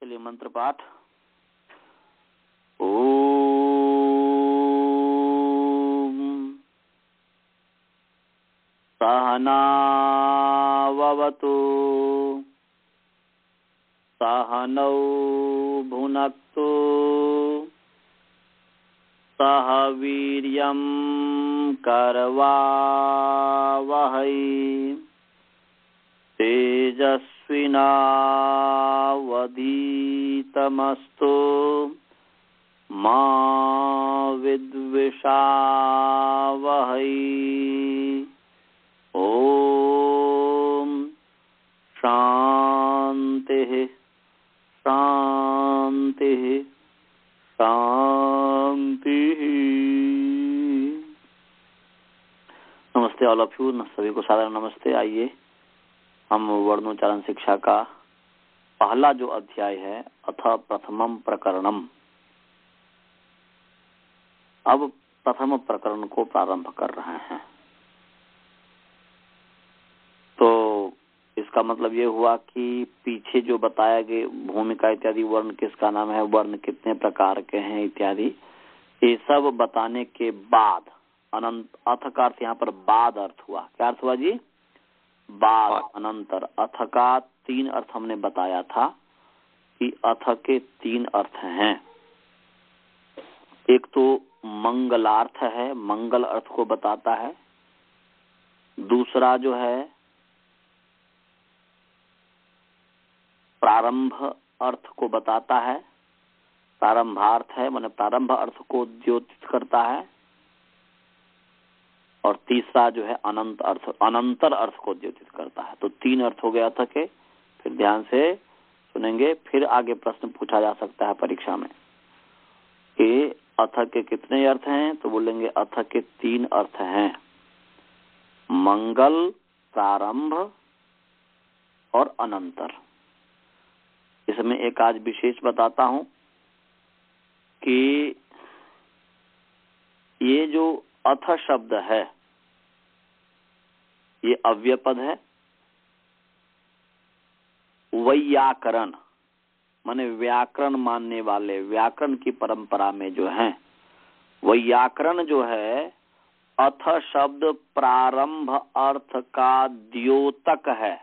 चलिए मंत्र पाठ। ओम सहनाववतु सहनौ भुनक्तु सह वीर्यं करवावहै तेजस्विनावधीतमस्तु मा विद्विषावहै। ओम शांतिः शांतिः शांतिः। नमस्ते ऑल ऑफ यू, सभी को सादर नमस्ते। आइए हम वर्णोच्चारण शिक्षा का पहला जो अध्याय है अथ प्रथमम प्रकरणम, अब प्रथम प्रकरण को प्रारंभ कर रहे हैं। तो इसका मतलब ये हुआ कि पीछे जो बताया गया भूमिका इत्यादि, वर्ण किसका नाम है, वर्ण कितने प्रकार के हैं इत्यादि, ये सब बताने के बाद अनंत अथ का अर्थ यहाँ पर बाद अर्थ हुआ। क्या अर्थ हुआ जी? बाद, अनंतर। अथ का तीन अर्थ हमने बताया था कि अथ के तीन अर्थ हैं। एक तो मंगलार्थ है, मंगल अर्थ को बताता है। दूसरा जो है प्रारंभ अर्थ को बताता है, प्रारंभार्थ है, माने प्रारंभ अर्थ को द्योतित करता है। और तीसरा जो है अनंत अर्थ, अनंतर अर्थ को द्योतित करता है। तो तीन अर्थ हो गए अथ के। फिर ध्यान से सुनेंगे, फिर आगे प्रश्न पूछा जा सकता है परीक्षा में कि अथ के कितने अर्थ हैं, तो बोलेंगे अथ के तीन अर्थ हैं, मंगल, प्रारंभ और अनंतर। इसमें एक आज विशेष बताता हूं कि ये जो अथ शब्द है ये अव्यय पद है। वैयाकरण माने व्याकरण मानने वाले, व्याकरण की परंपरा में जो है वैयाकरण जो है अथ शब्द प्रारंभ अर्थ का द्योतक है,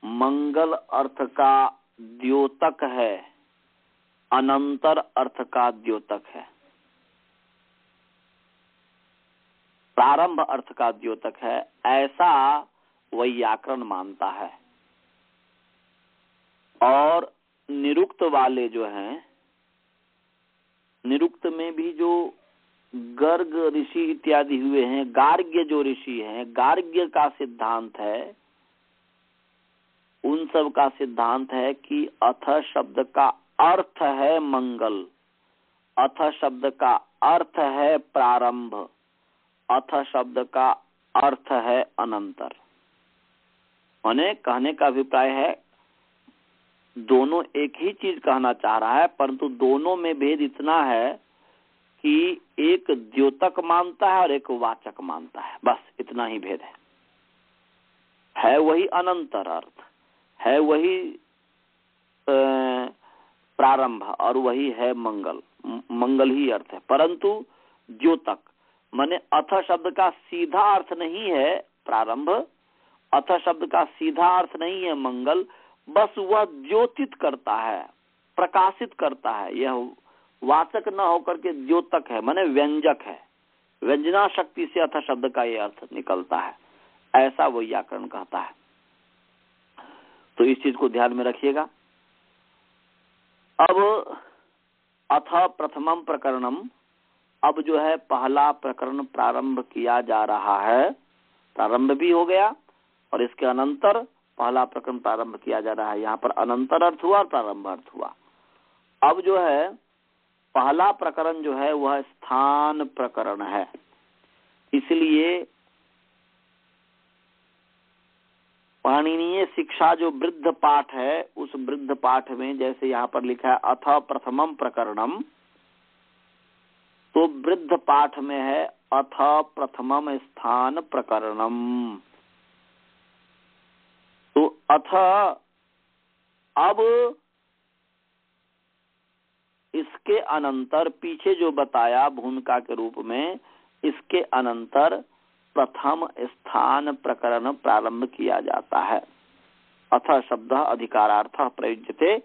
मंगल अर्थ का द्योतक है, अनंतर अर्थ का द्योतक है। प्रारंभ अर्थ का द्योतक है, ऐसा वैयाकरण मानता है। और निरुक्त वाले जो हैं, निरुक्त में भी जो गर्ग ऋषि इत्यादि हुए हैं, गार्ग्य जो ऋषि हैं, गार्ग्य का सिद्धांत है, उन सब का सिद्धांत है कि अथ शब्द का अर्थ है मंगल, अथ शब्द का अर्थ है प्रारंभ, अथ शब्द का अर्थ है अनंतर। माने कहने का अभिप्राय है दोनों एक ही चीज कहना चाह रहा है, परंतु दोनों में भेद इतना है कि एक द्योतक मानता है और एक वाचक मानता है, बस इतना ही भेद है वही अनंतर अर्थ, है वही प्रारंभ और वही है मंगल, मंगल ही अर्थ है। परंतु द्योतक माने अथ शब्द का सीधा अर्थ नहीं है प्रारंभ, अथ शब्द का सीधा अर्थ नहीं है मंगल, बस वह द्योतित करता है, प्रकाशित करता है। यह वाचक न होकर के द्योतक है, माने व्यंजक है, व्यंजना शक्ति से अथ शब्द का यह अर्थ निकलता है, ऐसा वैयाकरण कहता है। तो इस चीज को ध्यान में रखिएगा। अब अथ प्रथमम प्रकरणम, अब जो है पहला प्रकरण प्रारंभ किया जा रहा है, प्रारंभ भी हो गया और इसके अनंतर पहला प्रकरण प्रारंभ किया जा रहा है। यहाँ पर अनंतर अर्थ हुआ और प्रारंभ अर्थ हुआ। अब जो है पहला प्रकरण जो है वह स्थान प्रकरण है, इसलिए पाणिनीय शिक्षा जो वृद्ध पाठ है, उस वृद्ध पाठ में जैसे यहाँ पर लिखा है अथ प्रथमम प्रकरणम, तो वृद्ध पाठ में है अथ प्रथमम स्थान प्रकरणम। तो अथ अब इसके अनंतर पीछे जो बताया भूमिका के रूप में, इसके अनंतर प्रथम स्थान प्रकरण प्रारंभ किया जाता है। अथ शब्द अधिकारार्थ प्रयुज्यते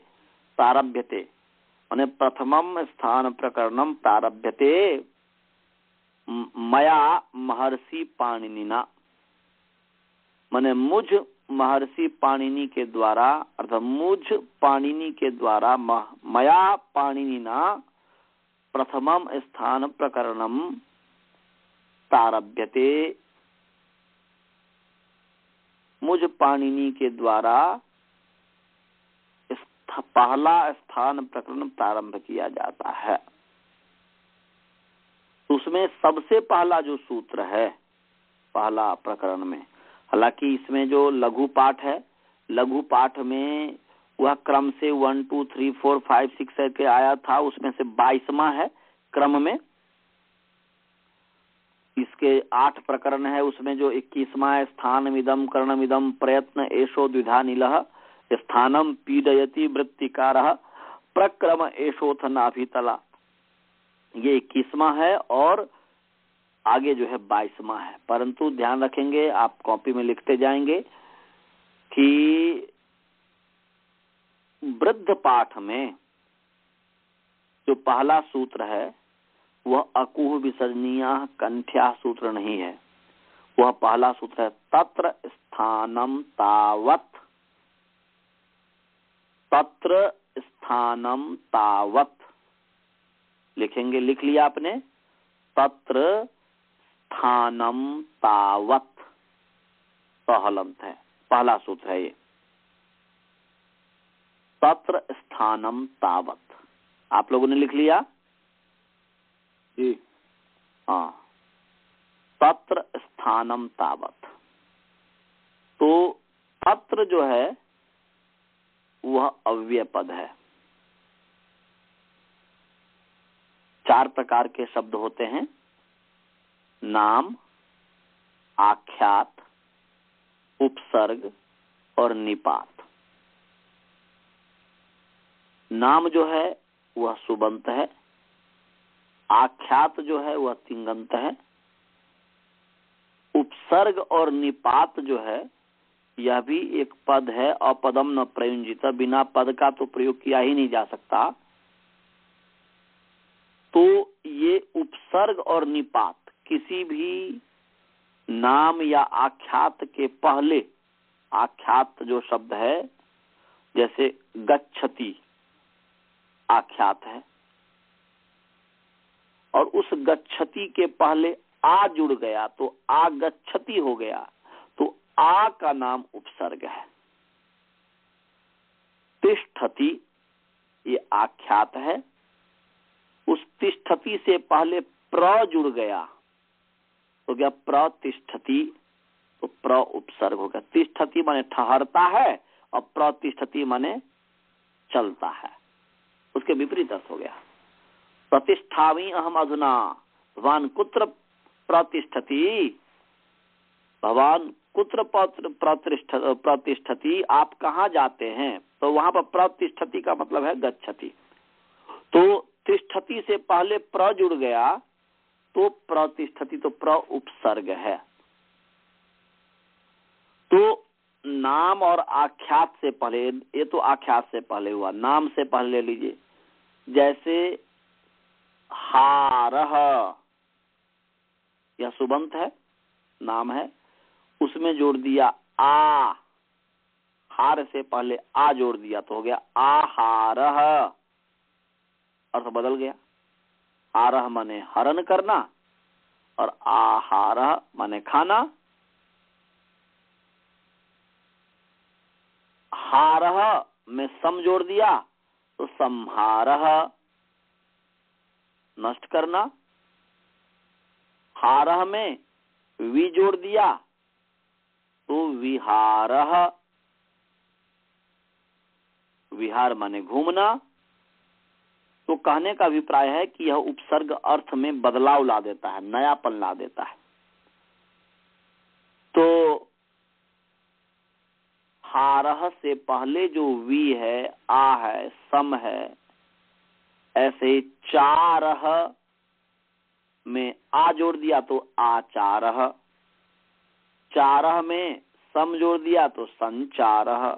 प्रारभ्यते, माने प्रथमम स्थान प्रकरणम प्रारभ्यते मया महर्षि पाणिनिना, माने मुझ महर्षि पाणिनि के द्वारा, अर्थात मुझ पाणिनि के द्वारा, मया पाणिनिना प्रथमम स्थान प्रकरणम प्रारभ्यते, मुझ पाणिनि के द्वारा पहला स्थान प्रकरण प्रारंभ किया जाता है। उसमें सबसे पहला जो सूत्र है पहला प्रकरण में, हालांकि इसमें जो लघु पाठ है, लघु पाठ में वह क्रम से 1 2 3 4 5 6 के आया था, उसमें से 22वां है क्रम में। इसके 8 प्रकरण है, उसमें जो 21वां स्थानमिदं करणमिदं प्रयत्न एषो द्विधा नीलः स्थानम पीडयति वृत्तिकारः प्रक्रम एषोथ नाभितला, ये 21वां है और आगे जो है 22वां है। परंतु ध्यान रखेंगे, आप कॉपी में लिखते जाएंगे कि वृद्ध पाठ में जो पहला सूत्र है वह अकुह विसर्जनीय कंठ्या सूत्र नहीं है, वह पहला सूत्र है तत्र स्थानम तावत, तत्र स्थानम तावत लिखेंगे, लिख लिया आपने, तत्र स्थानम तावत हलंत है, पहला सूत्र है ये, तत्र स्थानम तावत। आप लोगों ने लिख लिया जी? हाँ, तत्र स्थानम तावत। तो तत्र जो है वह अव्यय पद है। 4 प्रकार के शब्द होते हैं, नाम, आख्यात, उपसर्ग और निपात। नाम जो है वह सुबंत है, आख्यात जो है वह तिंगंत है, उपसर्ग और निपात जो है यह भी एक पद है, अपदम न प्रयुंजित, बिना पद का तो प्रयोग किया ही नहीं जा सकता। तो ये उपसर्ग और निपात किसी भी नाम या आख्यात के पहले, आख्यात जो शब्द है जैसे गच्छति आख्यात है, और उस गच्छति के पहले आ जुड़ गया तो आगच्छति हो गया, तो आ का नाम उपसर्ग है। तिष्ठति ये आख्यात है, उस तिष्ठति से पहले प्र जुड़ गया तो क्या प्रतिष्ठति, तो प्र उपसर्ग हो गया। तिष्ठति माने ठहरता है और प्रतिष्ठति माने चलता है, उसके विपरीत अर्थ हो गया। प्रतिष्ठामि अहम अधुना, भगवान कुत्र प्रतिष्ठति, भगवान कुत्र प्रतिष्ठति, आप कहाँ जाते हैं, तो वहां पर प्रतिष्ठति का मतलब है गच्छति। तो तिष्ठति से पहले प्र जुड़ गया तो प्रतिष्ठति, तो प्र उपसर्ग है। तो नाम और आख्यात से पहले, ये तो आख्यात से पहले हुआ, नाम से पहले ले लीजिए, जैसे हारह, यह सुबंत है, नाम है, उसमें जोड़ दिया आ, हार से पहले आ जोड़ दिया तो हो गया आहारह, अर्थ बदल गया। आरह माने हरण करना और आहारह माने खाना। हारह में सम जोड़ दिया तो संहारह, नष्ट करना। हारह में वी जोड़ दिया तो विहारह, विहार माने घूमना। तो कहने का अभिप्राय है कि यह उपसर्ग अर्थ में बदलाव ला देता है, नयापन ला देता है। तो हारह से पहले जो वी है, आ है, सम है, ऐसे चारह में आ जोड़ दिया तो आचारह, चारह में सम जोड़ दिया तो संचारह,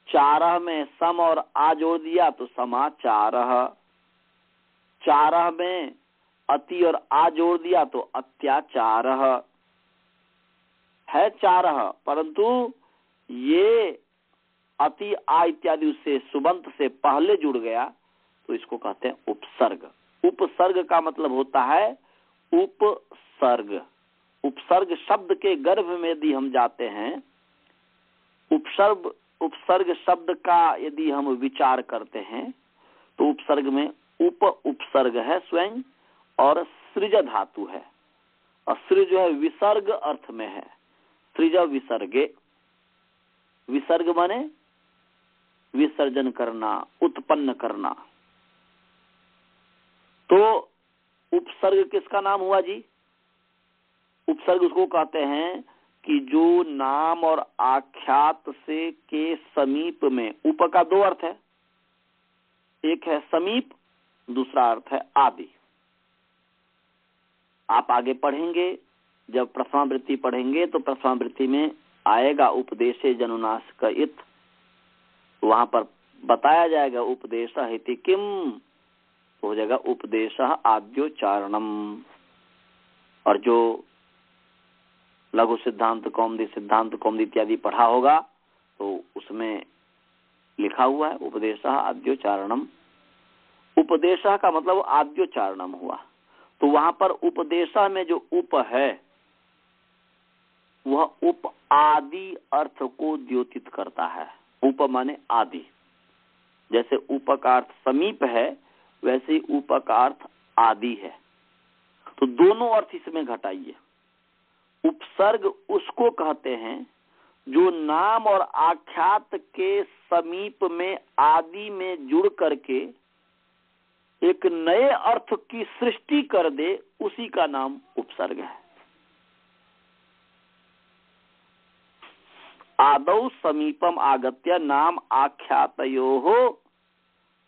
चारह में सम और आ जोड़ दिया तो समाचारह, चारह में अति और आ जोड़ दिया तो अत्याचारह है चारह, परंतु ये अति आ इत्यादि उससे सुबंत से पहले जुड़ गया तो इसको कहते हैं उपसर्ग। उपसर्ग का मतलब होता है उपसर्ग। उपसर्ग शब्द के गर्भ में यदि हम जाते हैं, उपसर्ग शब्द का यदि हम विचार करते हैं तो उपसर्ग में उपसर्ग है स्वयं और सृज धातु है, और सृज जो है विसर्ग अर्थ में है। सृज विसर्गे, विसर्ग माने विसर्जन करना, उत्पन्न करना। तो उपसर्ग किसका नाम हुआ जी? उपसर्ग उसको कहते हैं कि जो नाम और आख्यात से के समीप में, उप का दो अर्थ है, एक है समीप, दूसरा अर्थ है आदि। आप आगे पढ़ेंगे, जब प्रथमावृत्ति पढ़ेंगे तो प्रथमावृत्ति में आएगा उपदेशे जनुनासिक इत, वहां पर बताया जाएगा उपदेश हिति किम, हो जाएगा उपदेश आद्योच्चारणम। और जो लघु सिद्धांत कौमुदी इत्यादि पढ़ा होगा तो उसमें लिखा हुआ है उपदेश आद्योच्चारणम। उपदेश का मतलब आद्योच्चारणम हुआ। तो वहां पर उपदेश में जो उप है वह उप आदि अर्थ को द्योतित करता है। उप माने आदि। जैसे उप का अर्थ समीप है, वैसे ही उप का अर्थ आदि है। तो दोनों अर्थ इसमें घटाइए। उपसर्ग उसको कहते हैं जो नाम और आख्यात के समीप में आदि में जुड़ करके एक नए अर्थ की सृष्टि कर दे, उसी का नाम उपसर्ग है। आदौ समीपम आगत्य नाम आख्यातयोः,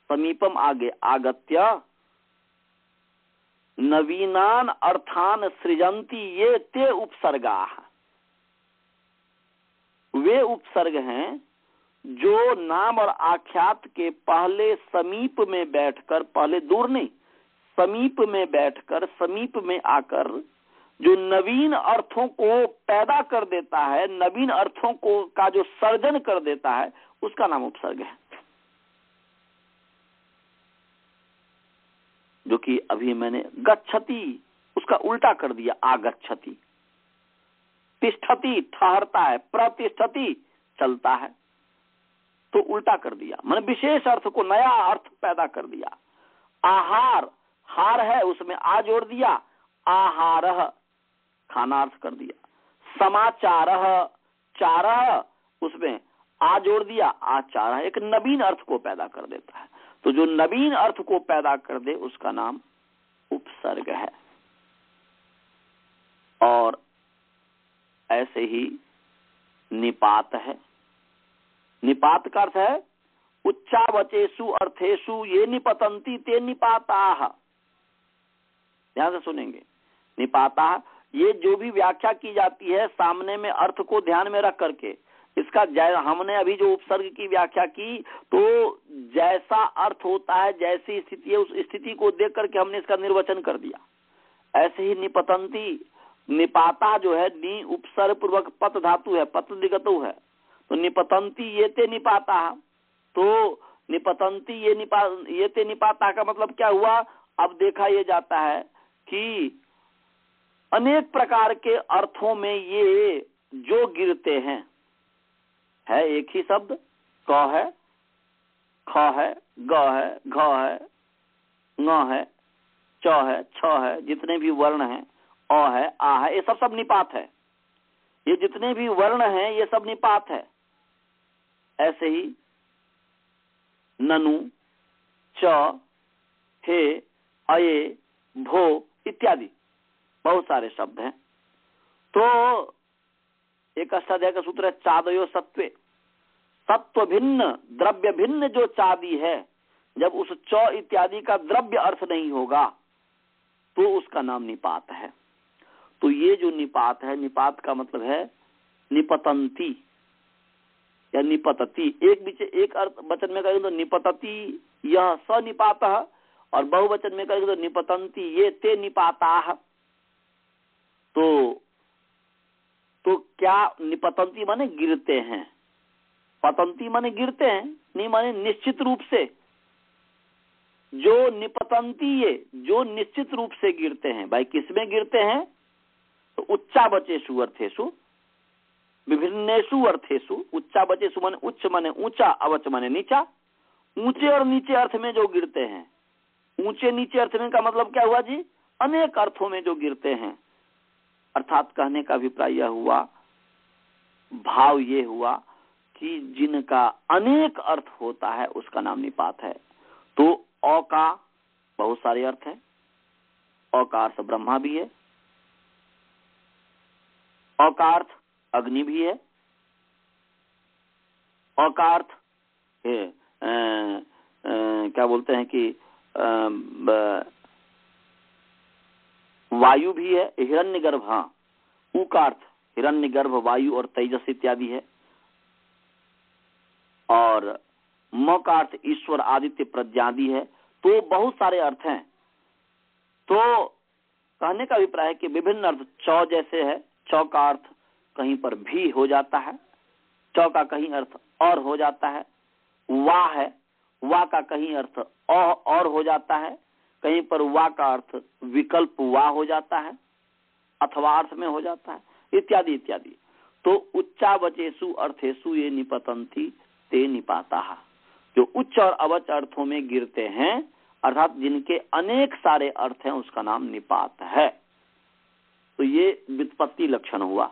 समीपम आगे आगत्य नवीनान अर्थान सृजंती ये ते उपसर्गाः। वे उपसर्ग हैं जो नाम और आख्यात के पहले समीप में बैठकर, पहले दूर नहीं, समीप में बैठकर, समीप में आकर जो नवीन अर्थों को पैदा कर देता है, नवीन अर्थों को का जो सर्जन कर देता है, उसका नाम उपसर्ग है। जो कि अभी मैंने गच्छति उसका उल्टा कर दिया, आगच्छति। तिष्ठति ठहरता है, प्रतिष्ठति चलता है, तो उल्टा कर दिया, मैंने विशेष अर्थ को नया अर्थ पैदा कर दिया। आहार, हार है उसमें आ जोड़ दिया, आहारः खाना अर्थ कर दिया। समाचारः, चारः उसमें आ जोड़ दिया, आचारः, एक नवीन अर्थ को पैदा कर देता है। तो जो नवीन अर्थ को पैदा कर दे उसका नाम उपसर्ग है। और ऐसे ही निपात है। निपात का अर्थ है उच्चावचेषु अर्थेषु ये निपतंती ते निपाताः। ध्यान से सुनेंगे। निपाताः, ये जो भी व्याख्या की जाती है सामने में अर्थ को ध्यान में रख करके, इसका हमने अभी जो उपसर्ग की व्याख्या की तो जैसा अर्थ होता है, जैसी स्थिति है, उस स्थिति को देख करके हमने इसका निर्वचन कर दिया। ऐसे ही निपतंती, निपाता जो है नी उपसर्ग पूर्वक पत धातु है, पत दिगतु है, तो निपतंती ये ते निपाता। तो निपतंती ये ते निपाता का मतलब क्या हुआ? अब देखा ये जाता है कि अनेक प्रकार के अर्थों में ये जो गिरते हैं, है एक ही शब्द, क है, ख है, ग है, घ है, ङ है, च है, छ है, जितने भी वर्ण हैं, अ है, आ है, ये सब निपात है। ये जितने भी वर्ण हैं ये सब निपात है। ऐसे ही ननु, च, हे, अये, भो इत्यादि बहुत सारे शब्द हैं। तो एक अष्टाध्यायी का सूत्र है चादयो सत्वे, तत्व भिन्न द्रव्य भिन्न जो चाबी है, जब उस च इत्यादि का द्रव्य अर्थ नहीं होगा तो उसका नाम निपात है। तो ये जो निपात है, निपात का मतलब है निपतंती या निपतति। एक अर्थ वचन में कहेंगे तो निपतति यह स निपातः, और बहुवचन में कहेंगे तो निपतंती ये ते निपाताः। तो क्या निपतंती माने गिरते हैं, पतंती माने गिरते हैं, नहीं माने निश्चित रूप से। जो निपतंती ये जो निश्चित रूप से गिरते हैं। भाई किसमें गिरते हैं? तो उच्चावचेषु अर्थेषु विभिन्नेषु अर्थेषु। उच्चावचेषु माने उच्च माने ऊंचा, अवच माने नीचा। ऊंचे और नीचे अर्थ में जो गिरते हैं। ऊंचे नीचे अर्थ में का मतलब क्या हुआ जी? अनेक अर्थों में जो गिरते हैं। अर्थात कहने का अभिप्राय यह हुआ, भाव ये हुआ कि जिनका अनेक अर्थ होता है उसका नाम निपात है। तो अ का बहुत सारे अर्थ है। अ का अर्थ ब्रह्मा भी है, अ का अर्थ अग्नि भी है, अ का अर्थ क्या बोलते हैं कि वायु भी है, हिरण्यगर्भ। हाँ, उ का अर्थ हिरण्यगर्भ, वायु और तेजस इत्यादि है। और म का अर्थ ईश्वर, आदित्य, प्रज्ञादि है। तो बहुत सारे अर्थ हैं। तो कहने का अभिप्राय है कि विभिन्न अर्थ चौ जैसे है। चौ का अर्थ कहीं पर भी हो जाता है, चौ का कहीं अर्थ और हो जाता है। वा है, वा का कहीं अर्थ और हो जाता है, कहीं पर वा का अर्थ विकल्प वा हो जाता है, अथवा अर्थ में हो जाता है, इत्यादि इत्यादि। तो उच्चावचेषु अर्थेषु ये निपतंती ते निपाताः। जो उच्च और अवच अर्थों में गिरते हैं, अर्थात जिनके अनेक सारे अर्थ हैं, उसका नाम निपात है। तो ये व्युत्पत्ति लक्षण हुआ।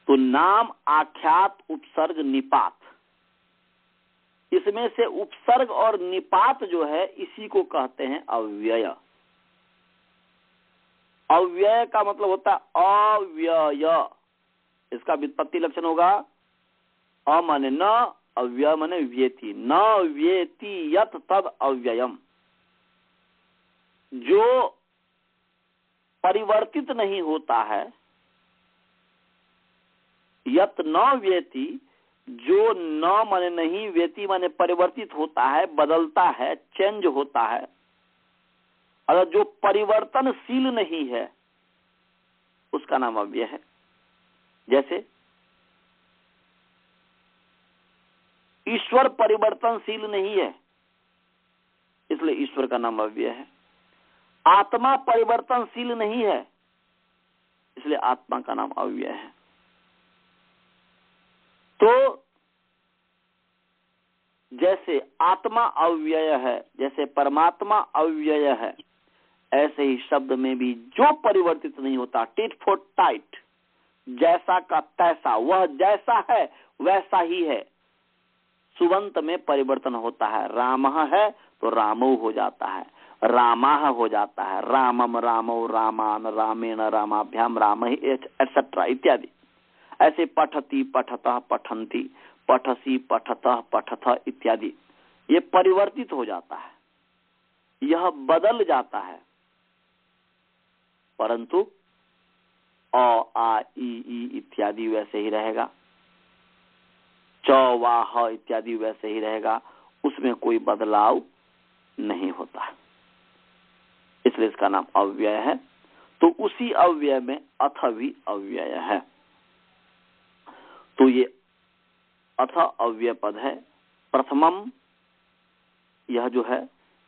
तो नाम, आख्यात, उपसर्ग, निपात, इसमें से उपसर्ग और निपात जो है इसी को कहते हैं अव्यय। अव्यय का मतलब होता है अव्यय। इसका व्युत्पत्ति लक्षण होगा अ माने न, अव्यय माने व्येति। न व्येति यत तद अव्ययम। जो परिवर्तित नहीं होता है, यत न व्येति, जो न माने नहीं, व्येति माने परिवर्तित होता है, बदलता है, चेंज होता है। अगर जो परिवर्तनशील नहीं है उसका नाम अव्यय है। जैसे ईश्वर परिवर्तनशील नहीं है, इसलिए ईश्वर का नाम अव्यय है। आत्मा परिवर्तनशील नहीं है, इसलिए आत्मा का नाम अव्यय है। तो जैसे आत्मा अव्यय है, जैसे परमात्मा अव्यय है, ऐसे ही शब्द में भी जो परिवर्तित नहीं होता, टिट फॉर टाइट, जैसा का तैसा, वह जैसा है वैसा ही है। सुबंत में परिवर्तन होता है। रामः है तो रामो हो जाता है, रामाह हो जाता है, रामम रामो रामान, रामेण रामाभ्याम राम एटसेट्रा इत्यादि। ऐसे पठति पठतः पठन्ति, पठसी पठतः पठथ इत्यादि, ये परिवर्तित हो जाता है, यह बदल जाता है। परंतु अ आ ई इत्यादि वैसे ही रहेगा, च वा ह इत्यादि वैसे ही रहेगा, उसमें कोई बदलाव नहीं होता, इसलिए इसका नाम अव्यय है। तो उसी अव्यय में अथ भी अव्यय है। तो ये अथ अव्यय पद है। प्रथमम, यह जो है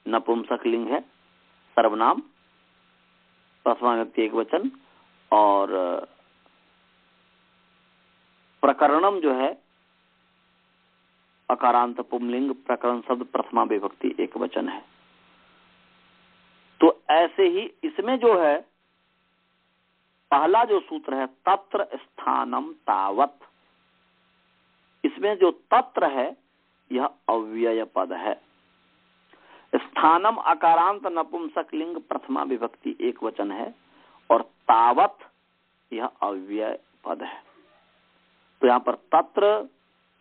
नपुंसक लिंग है, सर्वनाम, प्रथमा व्यक्ति एक वचन। और प्रकरणम जो है अकारांत पुंलिंग, प्रकरण शब्द प्रथमा विभक्ति एक वचन है। तो ऐसे ही इसमें जो है पहला जो सूत्र है तत्र स्थानम तावत, इसमें जो तत्र है यह अव्यय पद है। स्थानम अकारांत नपुंसक लिंग प्रथमा विभक्ति एक वचन है, और तावत यह अव्यय पद है। यहाँ पर तत्र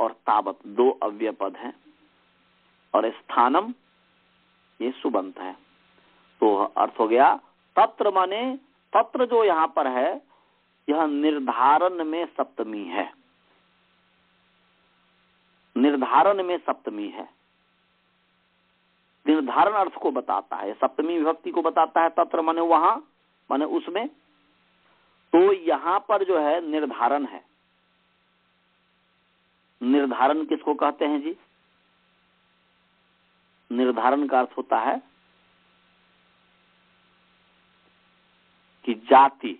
और तावत दो अव्यय पद हैं और स्थानम ये सुबंत है। तो अर्थ हो गया तत्र माने तत्र जो यहाँ पर है यह निर्धारण में सप्तमी है, निर्धारण में सप्तमी है। निर्धारण अर्थ को बताता है, सप्तमी विभक्ति को बताता है। तत्र माने वहां, माने उसमें। तो यहां पर जो है निर्धारण है। निर्धारण किसको कहते हैं जी? निर्धारण का अर्थ होता है कि जाति,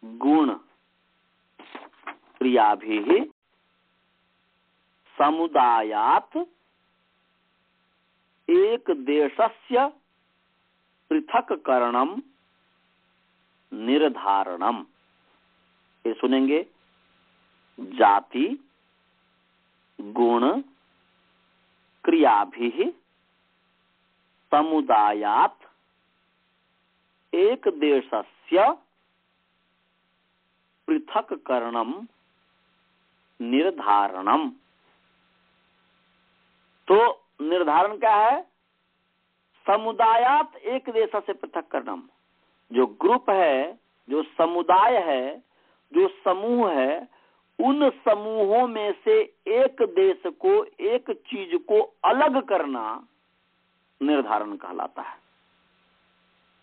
गुण, क्रियाभिः समुदायात् एक देशस्य पृथक्करणम निर्धारणम। ये सुनेंगे, जाति, गुण, क्रियाभिः समुदायात् एक देशस्य पृथक्करणम निर्धारणम। तो निर्धारण क्या है? समुदायात एक देश से पृथक्करणम। जो ग्रुप है, जो समुदाय है, जो समूह है, उन समूहों में से एक देश को, एक चीज को अलग करना निर्धारण कहलाता है।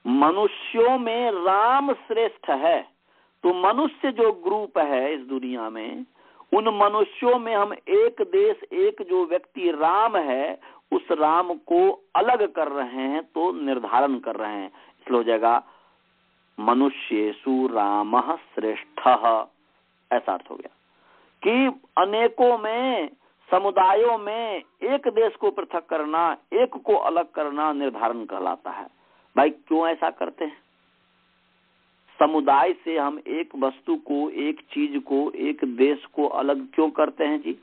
मनुष्यों में राम श्रेष्ठ है, तो मनुष्य जो ग्रुप है इस दुनिया में, उन मनुष्यों में हम एक देश, एक जो व्यक्ति राम है, उस राम को अलग कर रहे हैं, तो निर्धारण कर रहे हैं। इसलिए हो जाएगा मनुष्येषु रामः श्रेष्ठः, ऐसा अर्थ हो गया कि अनेकों में, समुदायों में एक देश को पृथक करना, एक को अलग करना निर्धारण कहलाता है। भाई क्यों ऐसा करते हैं? समुदाय से हम एक वस्तु को, एक चीज को, एक देश को अलग क्यों करते हैं जी?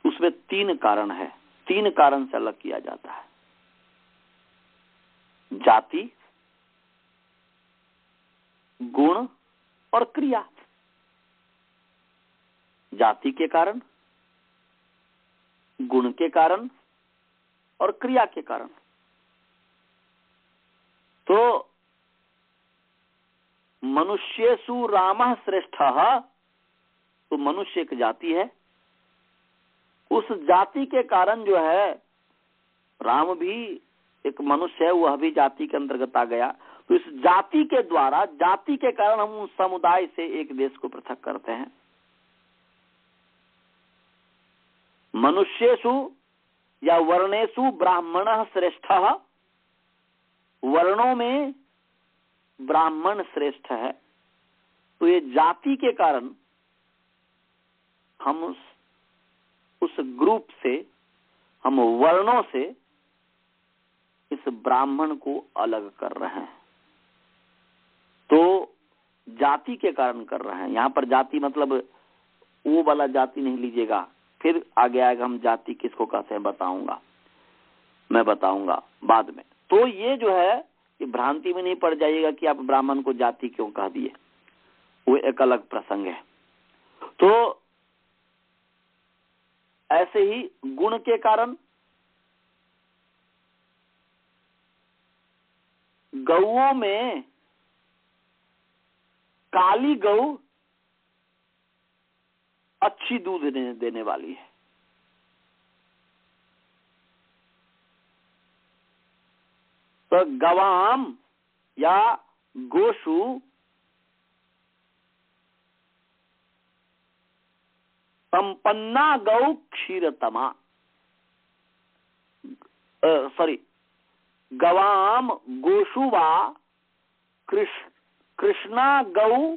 उसमें 3 कारण है। 3 कारण से अलग किया जाता है। जाति, गुण और क्रिया। जाति के कारण, गुण के कारण और क्रिया के कारण। तो मनुष्येषु रामः श्रेष्ठः, तो मनुष्य एक जाति है। उस जाति के कारण जो है, राम भी एक मनुष्य है, वह भी जाति के अंतर्गत आ गया। तो इस जाति के द्वारा, जाति के कारण हम उस समुदाय से एक देश को पृथक करते हैं। मनुष्येषु या वर्णेषु ब्राह्मणः श्रेष्ठः, वर्णों में ब्राह्मण श्रेष्ठ है। तो ये जाति के कारण हम उस ग्रुप से, हम वर्णों से इस ब्राह्मण को अलग कर रहे हैं। तो जाति के कारण कर रहे हैं। यहां पर जाति मतलब वो वाला जाति नहीं लीजिएगा, फिर आगे आएगा हम जाति किसको कहते हैं बताऊंगा, मैं बताऊंगा बाद में। तो ये जो है, ये भ्रांति में नहीं पड़ जाइएगा कि आप ब्राह्मण को जाति क्यों कह दिए, वो एक अलग प्रसंग है। तो ऐसे ही गुण के कारण, गौओं में काली गौ अच्छी दूध देने वाली है। तो गवाम या गोशु संपन्ना गौ क्षीरतमा, गवाम गोशु वा कृष्णा गौ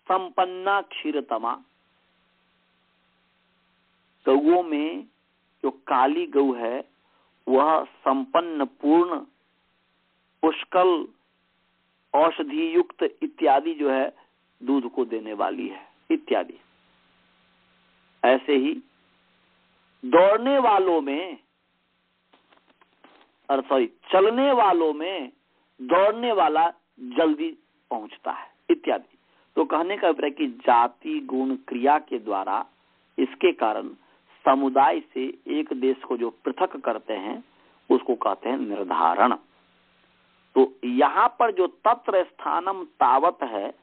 संपन्ना क्षीरतमा। गौओं में जो काली गौ है वह संपन्न, पूर्ण, पुष्कल, औषधि युक्त इत्यादि जो है दूध को देने वाली है इत्यादि। ऐसे ही दौड़ने वालों में, चलने वालों में दौड़ने वाला जल्दी पहुंचता है इत्यादि। तो कहने का अभिप्राय कि जाति गुण क्रिया के द्वारा इसके कारण समुदाय से एक देश को जो पृथक करते हैं उसको कहते हैं निर्धारण। तो यहाँ पर जो तत्र स्थानम तावत है,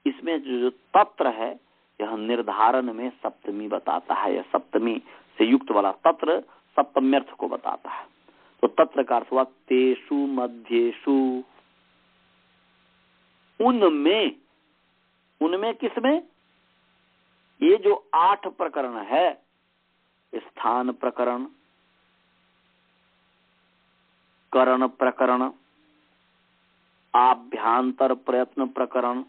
इसमें जो तत्र है यह निर्धारण में सप्तमी बताता है। यह सप्तमी से युक्त वाला तत्र सप्तम्यर्थ को बताता है। तो तत्र का अर्थ हुआ तेषु मध्येषु, उनमें। उनमें किसमें? ये जो 8 प्रकरण है, स्थान प्रकरण, करण प्रकरण, आभ्यांतर प्रयत्न प्रकरण,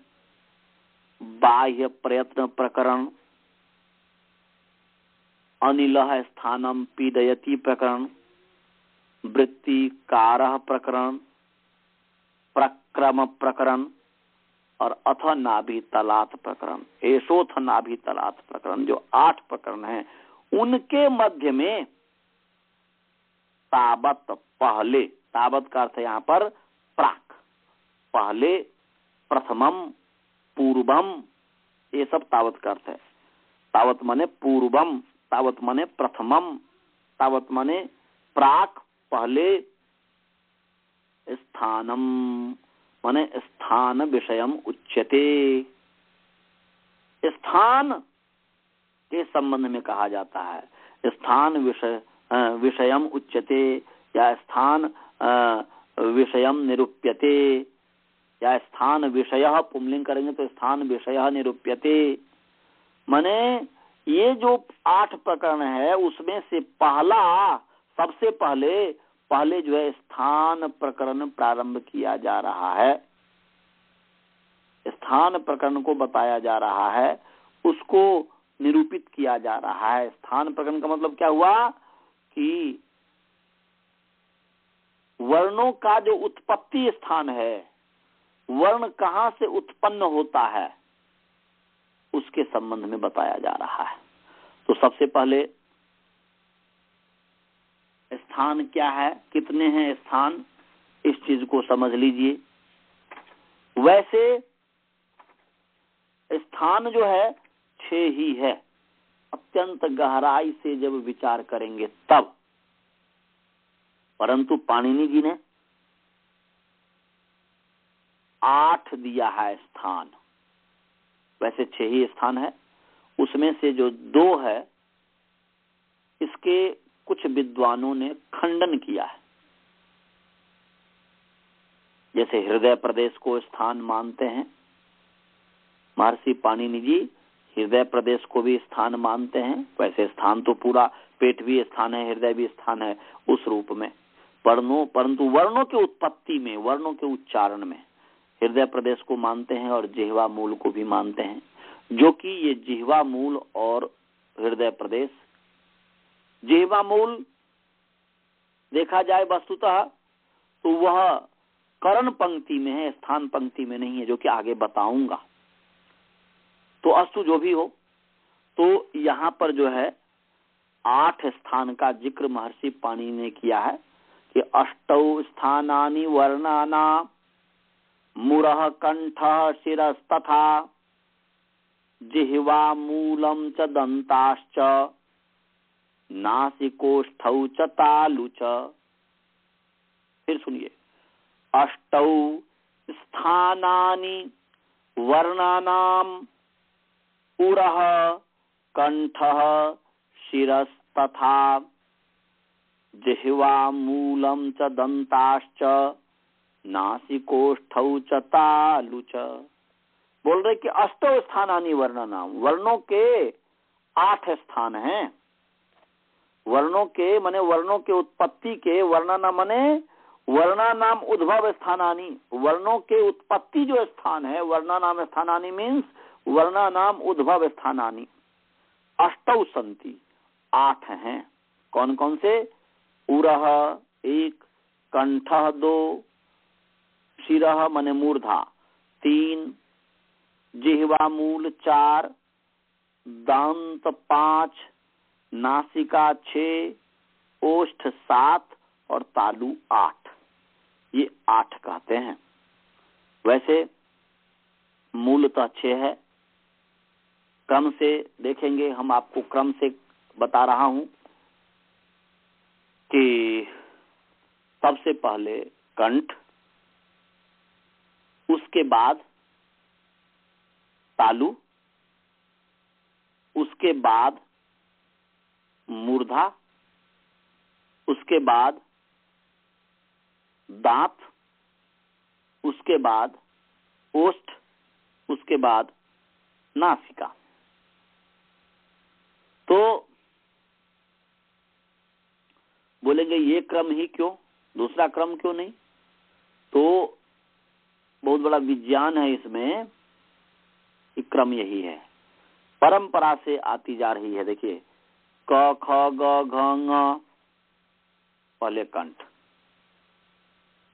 बाह्य प्रयत्न प्रकरण, अनिलः स्थानम पीडयति प्रकरण, वृत्ति कारः प्रकरण, प्रक्रम प्रकरण और अथ नाभि तलात प्रकरण, एषोथ नाभि तलात प्रकरण, जो 8 प्रकरण हैं, उनके मध्य में तावत, पहले, तावत का अर्थ यहाँ पर प्राक, पहले, प्रथमम, पूर्वम, ये सब तावत का अर्थ है। तावत माने पूर्वम, तावत माने प्रथमम, तावत माने प्राक, पहले, स्थानम माने स्थान विषयम उच्यते, स्थान के संबंध में कहा जाता है। स्थान विषयम उच्यते या स्थान विषयम निरूप्यते या स्थान विषयः पुंलिंग करेंगे तो स्थान विषयः निरूप्यते। माने ये जो 8 प्रकरण है उसमें से पहला, सबसे पहले जो है स्थान प्रकरण प्रारंभ किया जा रहा है। स्थान प्रकरण को बताया जा रहा है, उसको निरूपित किया जा रहा है। स्थान प्रकरण का मतलब क्या हुआ कि वर्णों का जो उत्पत्ति स्थान है, वर्ण कहां से उत्पन्न होता है, उसके संबंध में बताया जा रहा है। तो सबसे पहले स्थान क्या है, कितने हैं स्थान, इस चीज को समझ लीजिए। वैसे स्थान जो है 6 ही है, अत्यंत गहराई से जब विचार करेंगे तब, परंतु पाणिनि जी ने 8 दिया है स्थान। वैसे 6 ही स्थान है, उसमें से जो 2 है इसके कुछ विद्वानों ने खंडन किया है। जैसे हृदय प्रदेश को स्थान मानते हैं, महर्षि पाणिनि जी हृदय प्रदेश को भी स्थान मानते हैं। वैसे स्थान तो पूरा पेट भी स्थान है, हृदय भी स्थान है उस रूप में, परंतु वर्णों के उत्पत्ति में, वर्णों के उच्चारण में हृदय प्रदेश को मानते हैं और जिह्वा मूल को भी मानते हैं। जो कि ये जिह्वा मूल और हृदय प्रदेश, जिह्वा मूल देखा जाए वस्तुतः तो वह करण पंक्ति में है, स्थान पंक्ति में नहीं है, जो कि आगे बताऊंगा। तो अस्तु जो भी हो, तो यहाँ पर जो है 8 स्थान का जिक्र महर्षि पाणिनि ने किया है कि 8 स्थानानि वर्णानां मुरः कंठः शिरस्तथा जिह्वा मूलं च दन्ताश्च नासिकोष्ठौ च तालु च। फिर सुनिए, 8 स्थानानि वर्णानां उरः कंठः शिरस्तथा जिह्वा मूलं च दन्ताश्च नासिकोष्ठौ च तालु च। बोल रहे कि 8 स्थानानि वर्णानाम, वर्णों के 8 स्थान हैं। वर्णों के माने वर्णों के उत्पत्ति के, वर्णाना माने वर्णानाम उद्भव स्थानानि, वर्णों के उत्पत्ति जो स्थान है, वर्णानाम स्थानानि मीन्स वर्णानाम उद्भव स्थानानि 8 सन्ति, 8 हैं। कौन कौन से? उरः 1, कंठः 2, शिरः माने मूर्धा 3, जिह्वा मूल 4, दांत 5, नासिका 6, ओष्ठ 7 और तालु 8। ये 8 कहते हैं। वैसे मूलतः 6 है। क्रम से देखेंगे, हम आपको क्रम से बता रहा हूं कि सबसे पहले कंठ, उसके बाद तालु, उसके बाद मूर्धा, उसके बाद दांत, उसके बाद ओष्ठ, उसके बाद नासिका। तो बोलेंगे ये क्रम ही क्यों, दूसरा क्रम क्यों नहीं? तो बहुत बड़ा विज्ञान है इसमें, क्रम यही है, परंपरा से आती जा रही है। देखिए, क ख ग घ ङ पहले कंठ,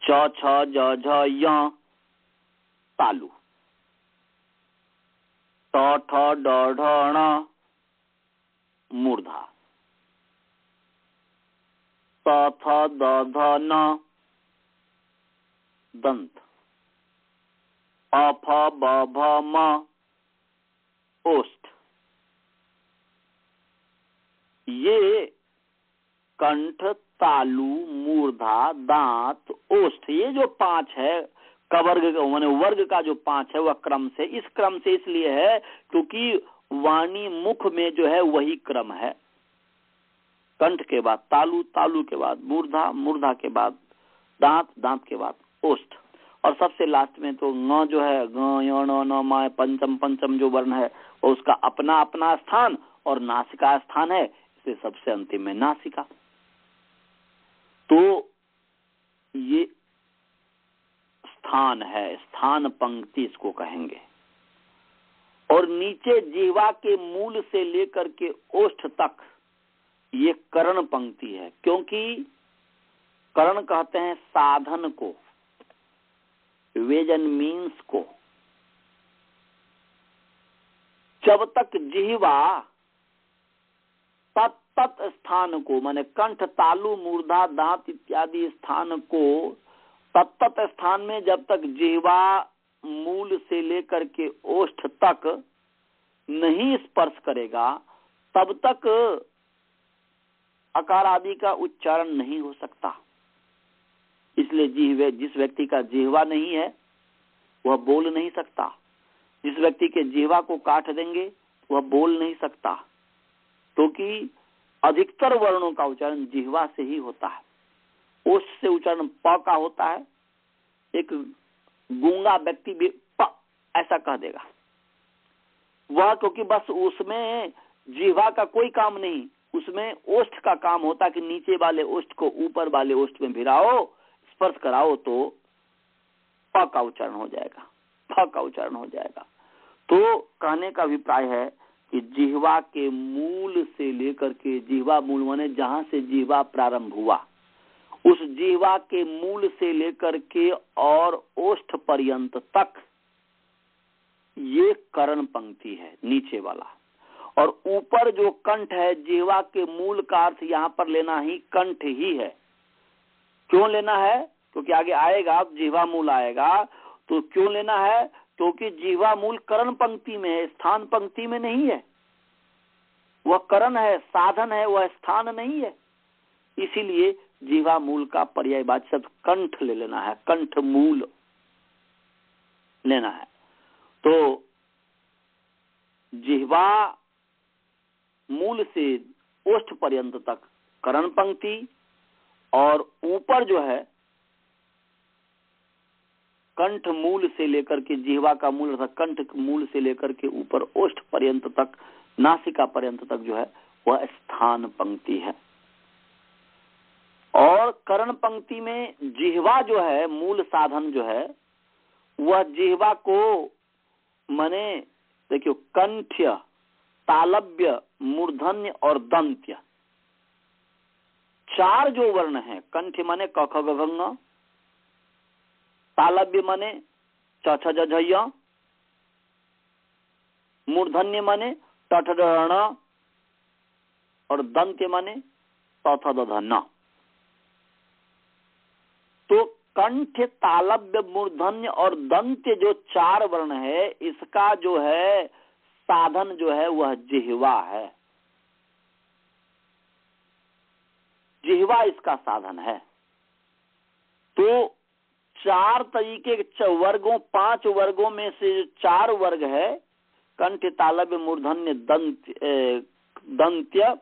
च छ ज झ य तालु, ट ठ ड ढ ण मूर्धा, त थ द ध न दंत, अ फ ब भ म ओष्ठ। ये कंठ, तालु, मूर्धा, दांत, ओष्ठ, ये जो 5 है कवर्ग माने वर्ग का जो 5 है वह क्रम से, इस क्रम से इसलिए है क्योंकि वाणी मुख में जो है वही क्रम है। कंठ के बाद तालु, तालु के बाद मूर्धा, मूर्धा के बाद दांत, दांत के बाद ओष्ठ, और सबसे लास्ट में तो ङ जो है, ग य ण न म पंचम, पंचम जो वर्ण है वो उसका अपना अपना स्थान और नासिका स्थान है, इसलिए सबसे अंतिम में नासिका। तो ये स्थान है, स्थान पंक्ति इसको कहेंगे। और नीचे जीवा के मूल से लेकर के ओष्ठ तक ये कर्ण पंक्ति है, क्योंकि कर्ण कहते हैं साधन को, वेजन मीन्स को। जब तक जिह्वा तत्त स्थान को माने कंठ, तालु, मूर्धा, दांत इत्यादि स्थान को तत्त स्थान में जब तक जिह्वा मूल से लेकर के ओष्ठ तक नहीं स्पर्श करेगा तब तक अकार आदि का उच्चारण नहीं हो सकता। इसलिए जिस व्यक्ति का जिह्वा नहीं है वह बोल नहीं सकता। जिस व्यक्ति के जिह्वा को काट देंगे वह बोल नहीं सकता, क्योंकि अधिकतर वर्णों का उच्चारण जिह्वा से ही होता है। ओष्ठ से उच्चारण प का होता है। एक गूंगा व्यक्ति भी प ऐसा कह देगा, वह क्योंकि बस उसमें जिह्वा का कोई काम नहीं, उसमें ओष्ठ का काम होता है कि नीचे वाले ओष्ठ को ऊपर वाले ओष्ठ में भिराओ, स्पर्श कराओ तो प का उच्चारण हो जाएगा, फ का उच्चारण हो जाएगा। तो कहने का अभिप्राय है कि जिह्वा के मूल से लेकर के, जिह्वा मूल माने जहां से जिह्वा प्रारंभ हुआ, उस जिह्वा के मूल से लेकर के और ओष्ठ पर्यंत तक ये कर्ण पंक्ति है, नीचे वाला। और ऊपर जो कंठ है, जिह्वा के मूल का अर्थ यहाँ पर लेना ही कंठ ही है। क्यों लेना है? क्योंकि आगे आएगा, जिह्वा मूल आएगा, तो क्यों लेना है? क्योंकि जिह्वा मूल कर्ण पंक्ति में है, स्थान पंक्ति में नहीं है। वह कर्ण है, साधन है, वह स्थान नहीं है। इसीलिए जिह्वा मूल का पर्यायवाची शब्द कंठ ले लेना है, कंठ मूल लेना है। तो जिह्वा मूल से ओष्ठ पर्यंत तक कर्ण पंक्ति, और ऊपर जो है कंठ मूल से लेकर के, जिह्वा का मूल अर्थात कंठ मूल से लेकर के ऊपर ओष्ठ पर्यंत तक, नासिका पर्यंत तक जो है वह स्थान पंक्ति है। और कर्ण पंक्ति में जिह्वा जो है, मूल साधन जो है, वह जिह्वा को माने देखियो कंठ्य, तालव्य, मूर्धन्य और दंत्य, 4 जो वर्ण हैं। कंठ माने क ख ग घ ङ, तालव्य माने च छ ज झ य, मूर्धन्य माने ट ठ ड ण, और दंत्य माने त थ द ध न। तो कंठ, तालव्य, मूर्धन्य और दंत्य जो 4 वर्ण है, इसका जो है साधन जो है वह जिह्वा है। जिह्वा इसका साधन है। तो 4 तरीके के वर्गों, 5 वर्गों में से 4 वर्ग है, कंठ, तालव्य, मूर्धन्य, दंत्य,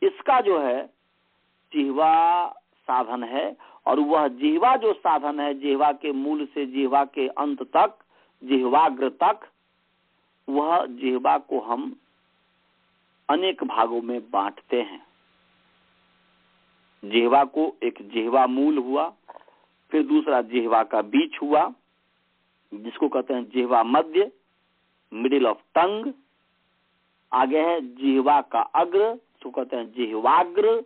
इसका जो है जिह्वा साधन है। और वह जिह्वा जो साधन है, जिह्वा के मूल से जिह्वा के अंत तक, जिह्वाग्र तक, वह जिह्वा को हम अनेक भागों में बांटते हैं। जिह्वा को एक जिह्वा मूल हुआ, फिर दूसरा जिह्वा का बीच हुआ जिसको कहते हैं जिह्वा मध्य, मिडिल ऑफ टंग। आगे है जिह्वा का अग्र, जिसको कहते हैं जिह्वाग्र,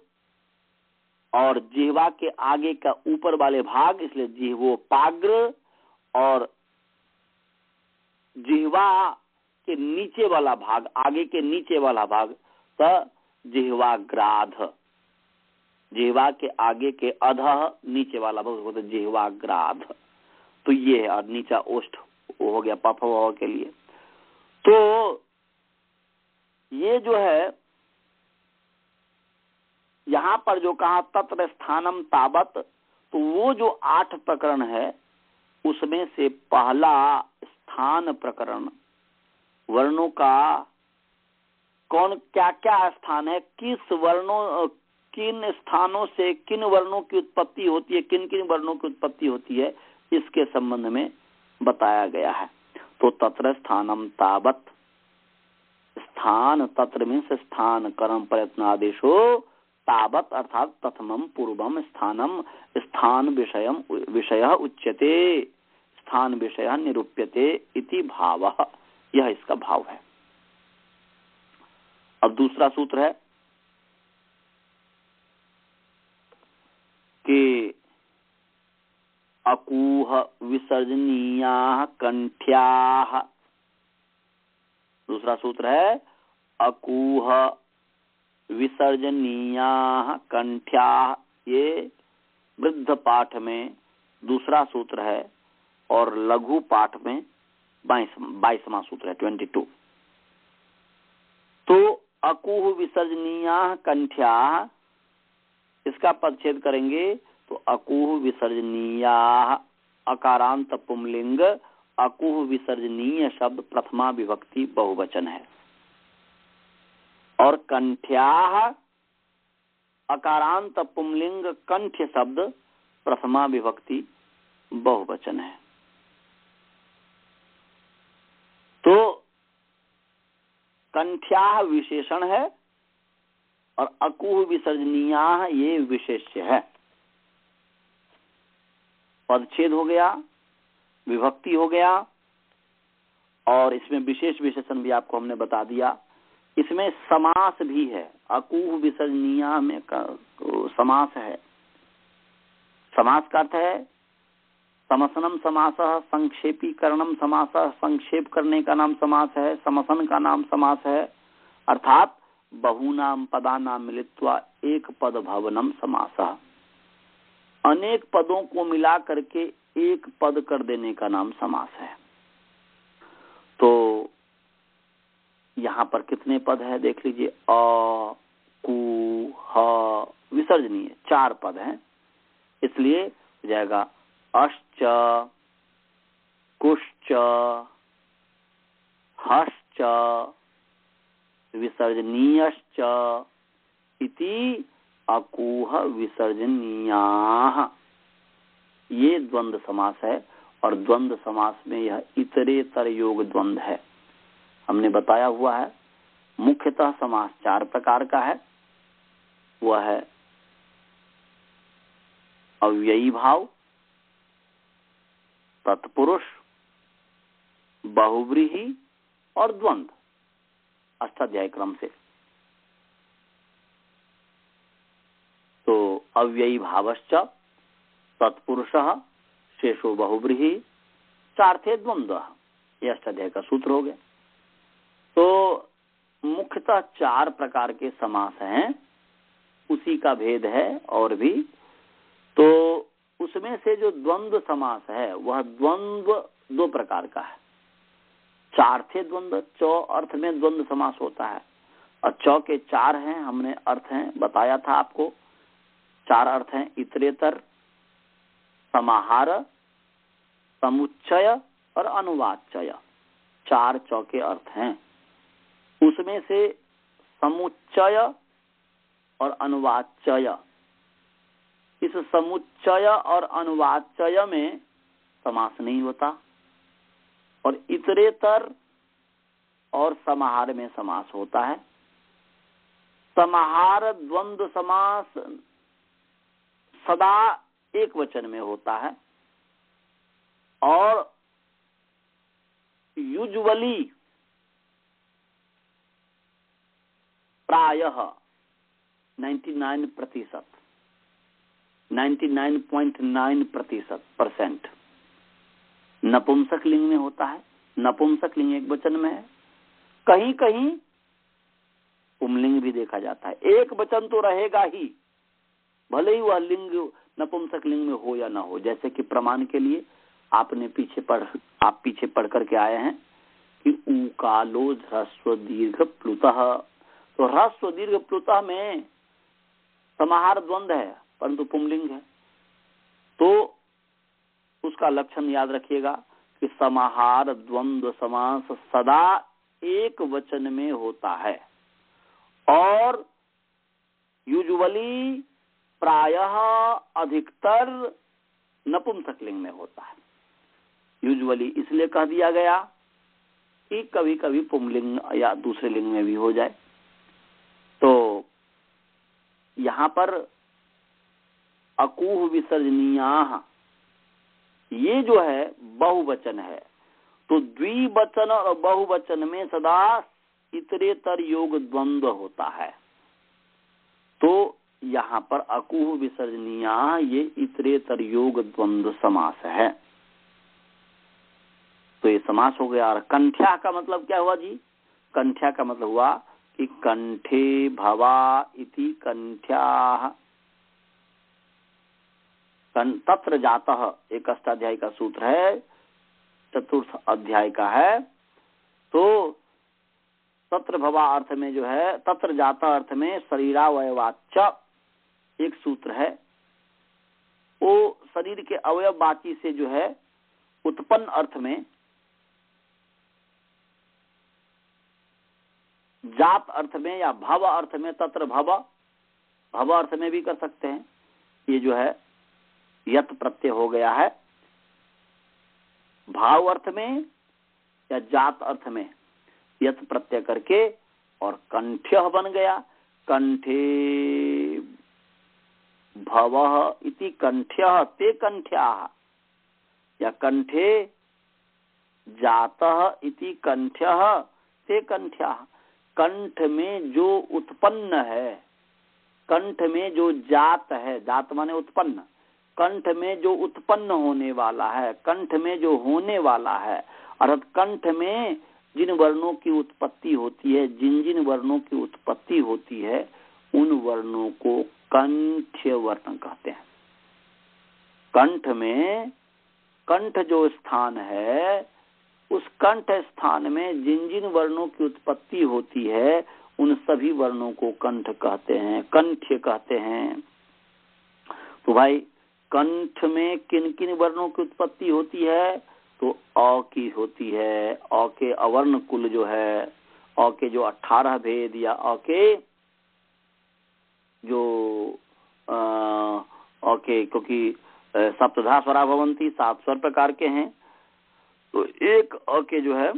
और जिह्वा के आगे का ऊपर वाले भाग, इसलिए जिह्वोपाग्र, और जिह्वा के नीचे वाला भाग, आगे के नीचे वाला भाग तो जिह्वाग्राध। जिह्वा के आगे के अधः नीचे वाला भाग होता है जिह्वाग्राध। तो ये है, और नीचा ओष्ठ हो गया पफव के लिए। तो ये जो है यहाँ पर जो कहा तत्र स्थानम तावत, तो वो जो 8 प्रकरण है उसमें से पहला स्थान प्रकरण, वर्णों का कौन क्या क्या स्थान है, किस वर्णों, किन स्थानों से किन वर्णों की उत्पत्ति होती है, किन किन वर्णों की उत्पत्ति होती है, इसके संबंध में बताया गया है। तो तत्र स्थानम तावत, स्थान, तत्र मीन्स स्थान, कर्म प्रयत्न आदेशो, तावत अर्थात प्रथमम पूर्वम स्थानम, स्थान विषय उच्यते, स्थान विषय निरूप्यते इति भावः, यह इसका भाव है। अब दूसरा सूत्र है कि अकूह विसर्जनीयाः कंठ्याः। दूसरा सूत्र है अकूह विसर्जनीयाः कंठ्याः। ये वृद्ध पाठ में दूसरा सूत्र है और लघु पाठ में 22वां सूत्र है, 22। तो अकूह विसर्जनीयाः कंठ्याः, इसका पदच्छेद करेंगे तो अकूह विसर्जनीयाः, अकारांत पुंलिंग, अकूह विसर्जनीय शब्द प्रथमा विभक्ति बहुवचन है, और कंठ्याः अकारांत पुंलिंग कंठ शब्द प्रथमा विभक्ति बहुवचन है। तो कंठ्याः विशेषण है और अकूह विसर्जनीयाः ये विशेष्य है। पदच्छेद हो गया, विभक्ति हो गया, और इसमें विशेष विशेषण भी आपको हमने बता दिया। इसमें समास भी है, अकूह विसर्जनीयाः में समास है। समास का अर्थ है समसनम समासः, संक्षेपीकरणम समासः, संक्षेप करने का नाम समास है, समसन का नाम समास है, अर्थात बहुनाम पदानाम मिलित्वा एक पद भवनम समासः, अनेक पदों को मिला करके एक पद कर देने का नाम समास है। तो यहाँ पर कितने पद है देख लीजिए, अ, कु, ह, विसर्जनीय 4 पद हैं, इसलिए हो जाएगा अश्च, कुश्च, हश्च, विसर्जनीयश्च इति अकूह विसर्जनीयाः। ये द्वंद्व समास है, और द्वंद्व समास में यह इतरेतर योग द्वंद्व है। हमने बताया हुआ है मुख्यतः समास 4 प्रकार का है। वह है अव्ययी भाव, तत्पुरुष, बहुव्रीहि और द्वंद्व, अष्टाध्याय क्रम से। तो अव्ययी भावश्च, तत्पुरुषः, शेषो बहुव्रीहि, चार्थे द्वंद्वः, ये अष्टाध्याय का सूत्र हो गया। तो मुख्यतः 4 प्रकार के समास हैं, उसी का भेद है और भी। तो उसमें से जो द्वंद्व समास है वह द्वंद्व दो प्रकार का है। चार्थे द्वंद्व, चौ अर्थ में द्वंद्व समास होता है और चौ के चार हैं, हमने अर्थ हैं बताया था आपको। चार अर्थ हैं इतरेतर, समाहार, समुच्चय और अनुवादचय। चार चौके अर्थ हैं। उसमें से समुच्चय और अनुवादचय, इस समुच्चय और अनुवादचय में समास नहीं होता और इतरेतर और समाहार में समास होता है। समाहार द्वंद्व समास सदा एक वचन में होता है और यूजुअली प्रायः 99.9% नपुंसक लिंग में होता है। नपुंसक लिंग एक वचन में है, कहीं कहीं पुंलिंग भी देखा जाता है। एक वचन तो रहेगा ही, भले ही वह लिंग नपुंसक लिंग में हो या ना हो। जैसे कि प्रमाण के लिए आप पीछे पढ़ करके आए हैं कि ऊकालो ह्रस्व दीर्घ प्लुतः, तो ह्रस्व दीर्घ प्लुतः में समाहार द्वंद्व है परंतु पुंलिंग है। तो उसका लक्षण याद रखिएगा कि समाहार द्वंद्व समास सदा एक वचन में होता है और यूजुअली प्रायः अधिकतर नपुंसक लिंग में होता है। यूजुअली इसलिए कह दिया गया कि कभी कभी पुंलिंग या दूसरे लिंग में भी हो जाए। तो यहाँ पर अकूह विसर्जनीयाः ये जो है बहुवचन है, तो द्विवचन और बहुवचन में सदा इतरेतर योग द्वंद्व होता है। तो यहाँ पर अकूह विसर्जनीयाः ये इतरेतर योग द्वंद्व समास है। तो ये समास हो गया। और कंठ्या का मतलब क्या हुआ जी? कंठ्या का मतलब हुआ कि कंठे भवा इति कंठ्याः, तत्र जातः एक अष्टाध्यायी का सूत्र है, चतुर्थ अध्याय का है। तो तत्र भवा अर्थ में जो है, तत्र जाता अर्थ में शरीरावयवाच्च एक सूत्र है। वो शरीर के अवयववाची से जो है उत्पन्न अर्थ में, जात अर्थ में या भव अर्थ में, तत्र भव, भव अर्थ में भी कर सकते हैं। ये जो है यत प्रत्यय हो गया है। भाव अर्थ में या जात अर्थ में यत प्रत्यय करके और कंठ्य बन गया। कंठे भवः इति कंठ्यः ते कंठ्याः, या कंठे जातः इति कंठ्यः ते कंठ्याः। कंठ में जो उत्पन्न है, कंठ में जो जात है, जात माने उत्पन्न, कंठ में जो उत्पन्न होने वाला है, कंठ में जो होने वाला है, अर्थात कंठ में जिन वर्णों की उत्पत्ति होती है, जिन जिन वर्णों की उत्पत्ति होती है, उन वर्णों को कंठ्य वर्ण कहते हैं। कंठ में, कंठ जो स्थान है, उस कंठ स्थान में जिन जिन वर्णों की उत्पत्ति होती है, उन सभी वर्णों को कंठ कहते हैं, कंठ्य कहते हैं। तो भाई कंठ में किन किन वर्णों की उत्पत्ति होती है? तो अ की होती है। अ के अवर्ण कुल जो है, अ के जो 18 भेद या अ के जो अ के, क्योंकि सप्तधा स्वरा भवन्ति, 7 स्वर प्रकार के हैं। तो एक अ के जो है